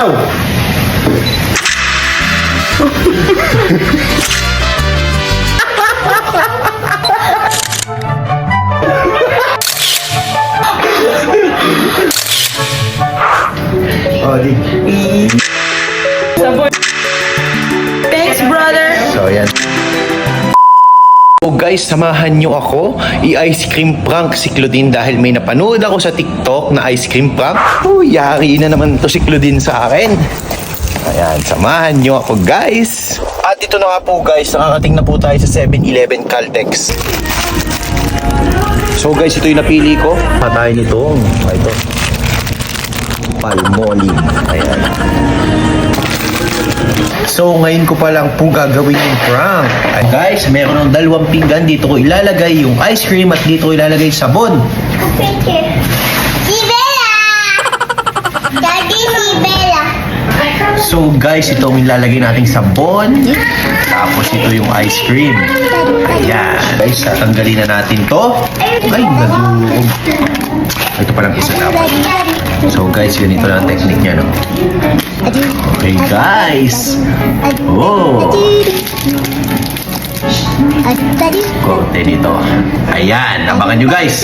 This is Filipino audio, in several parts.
Oh, di. Thanks, brother. So, yan. So guys, samahan nyo ako i-ice cream prank si Claudine dahil may napanood ako sa TikTok na ice cream prank. Oh, yari na naman to si Claudine sa akin. Ayan, samahan nyo ako guys. At ito na nga po guys, nakakating na po tayo sa 7-Eleven Caltex. So guys, ito yung napili ko. Patayin nito. Ito. Palmolive. Ayan. So, ngayon ko pa lang po gagawin yung prank. Ay, guys, meron ng 2 pinggan. Dito ko ilalagay yung ice cream at dito ko ilalagay sabon. Thank you. Si Bella! Daddy, si Bella. So, guys, ito ang ilalagay nating sabon. Tapos, ito yung ice cream. Ayan. Guys, tatanggalin na natin to. Ay, nagulog. Ito palang isa dapat. So, guys, ganito lang ang technique niya, no? Okay, guys. Oh. Konti dito. Ayan, abangan nyo, guys.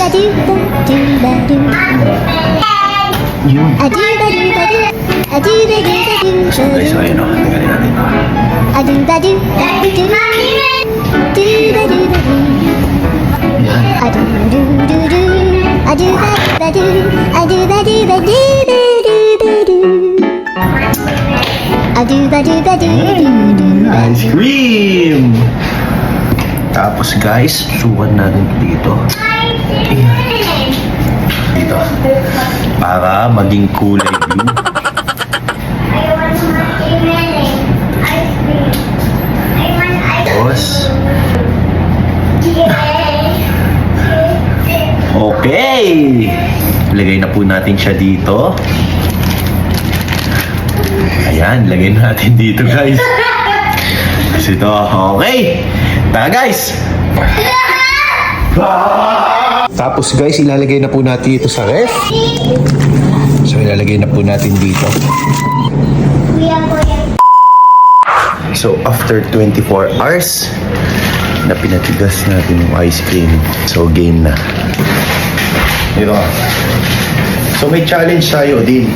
Yun. So, guys, ayun, no? Tingnan natin. Ice cream! Tapos guys, suwan natin dito. Dito. Para maging kulay blue. Tapos, okay! Lagay na po natin siya dito. Ayan, lagay natin dito guys. Kasi ito, okay. Tara guys. Tapos guys, ilalagay na po natin ito sa ref. So ilalagay na po natin dito. So after 24 hours na pinatigas natin yung ice cream. So game na. Dito ka. So may challenge tayo din.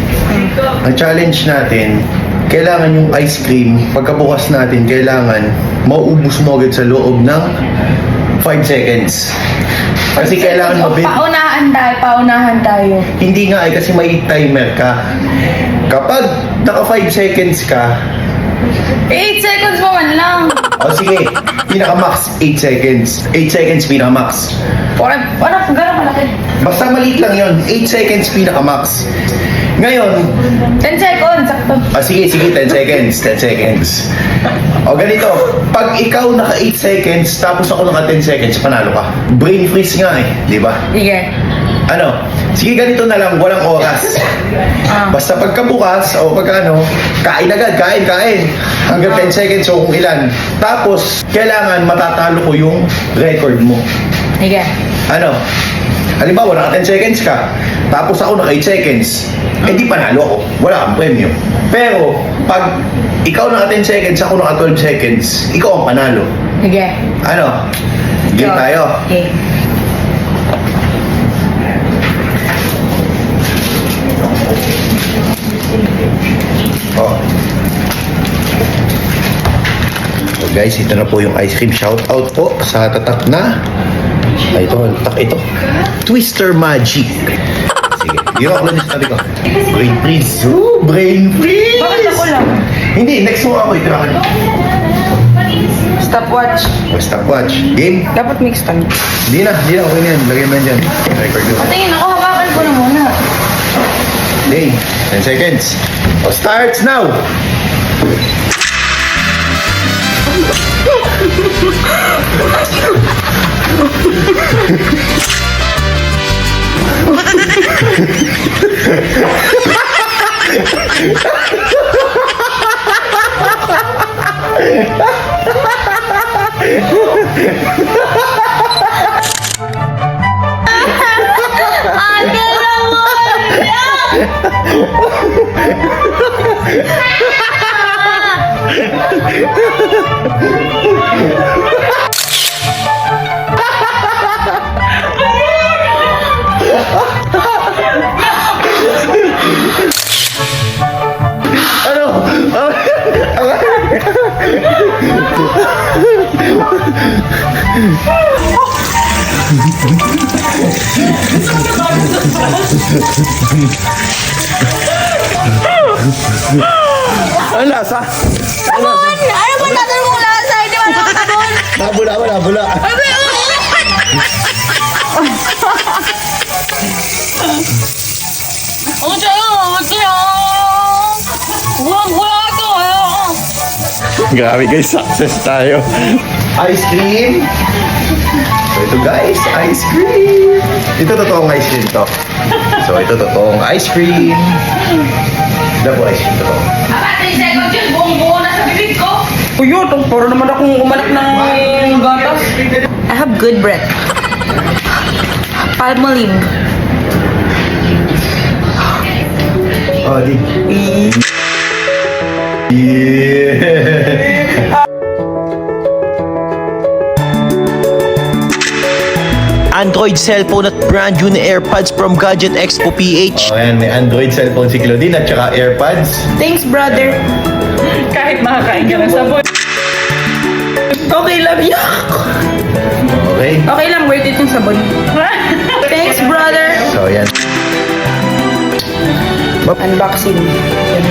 Ang challenge natin, kailangan yung ice cream, pagkabukas natin, kailangan mauubos mo agad sa loob ng 5 seconds. Kasi kailangan mabilis. Paunahan tayo. Hindi nga kasi may timer ka. Kapag naka 5 seconds ka, 8 seconds mo man lang. o sige, pinaka-max 8 seconds. 8 seconds pinaka-max. Gano'n malaki? Basta maliit lang yon. 8 seconds pinaka-max. Ngayon, 10 seconds, sakto. sige, 10 seconds. 10 seconds. O ganito, pag ikaw naka 8 seconds, tapos ako naka 10 seconds, panalo ka. Brain freeze nga di ba? Sige. Ano? Sige, ganito na lang, walang oras. Basta pagkabukas, o pagkano, kain agad, kain. Hanggang 10 seconds, o kung ilan. Tapos, kailangan matatalo ko yung record mo. Sige. Ano? Halimbawa, naka 10 seconds ka, tapos ako naka 8 seconds, di panalo ako. Wala kang premyo. Pero, pag ikaw naka 10 seconds, ako naka 12 seconds, ikaw ang panalo. Sige. Ano? Game tayo. Okay. Oh. So guys, ito na po yung ice cream. Shout out po sa tatak na. Ito. Twister Magic. Sige. Yung ako lang sabi ko. Brain freeze. Brain freeze. Bakit ako lang? Hindi, next mo ako. Ito ako. Stopwatch. Stopwatch. Game? Dapat mix time. Hindi na. Okay na yan. Lagyan mo yan dyan. Record yun. Tingin ako, hawakan ko na muna. Game. 10 seconds. Starts now. Ano lasa? Ano ba tatanong mong lasa? Hindi mo nakakabon. Nabula. Ang sa'yo, Wala ito, Grabe guys, success tayo. Ice cream. So ito guys, ice cream. Ito totoong ice cream to. So ito totoong ice cream. Ito po ice cream to. Aba, 3 seconds yun. Buong-buo na sa bibig ko. Kuya, para naman akong umanak ng gatas. I have good breath. Palmolive. Oh, di. Yeah. Android cellphone at brand new na AirPods from Gadget Expo PH. Oh, ayan, may Android cellphone si Claudine at saka AirPods. Thanks, brother. Kahit makakain ka ng sabon. Okay lang yan. Okay. Okay lang, worth it yung sabon. Thanks, brother. So, ayan. Unboxing. Yan.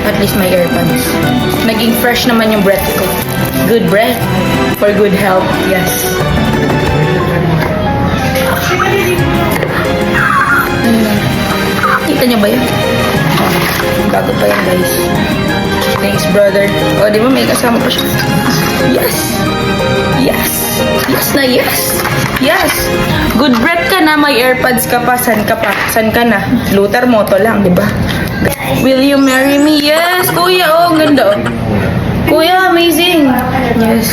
At least my AirPods. Naging fresh naman yung breath ko. Good breath. For good health. Yes. Kita niyo ba yun? Oh, bago pa yan, guys. Thanks, brother. O, di ba may kasama pa siya? Yes! Yes! Yes na yes! Yes! Good breath ka na, may AirPods ka pa. San ka pa? San ka na? Luther Moto lang, di ba? Will you marry me? Yes! Kuya, oh, ang ganda, oh. Kuya, amazing! Yes.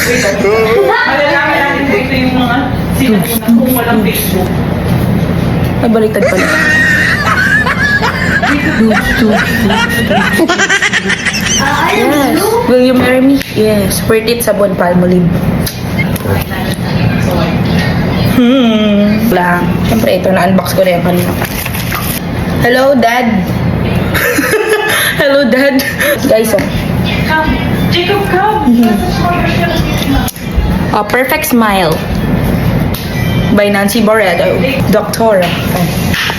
Malalaman natin dito yung mga sinabi na kung walang Facebook. Ay, baliktad pala. Yes. Will you marry me? Yes. Worth it sa buwan Palmolive. Lang. Siyempre, ito na-unbox ko na yung kanina. Hello, Dad. Hello, Dad. Guys, oh. Come, Jacob, come. A Perfect Smile by Nancy Barreto. Doctora.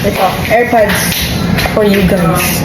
Ito, AirPods for you guys.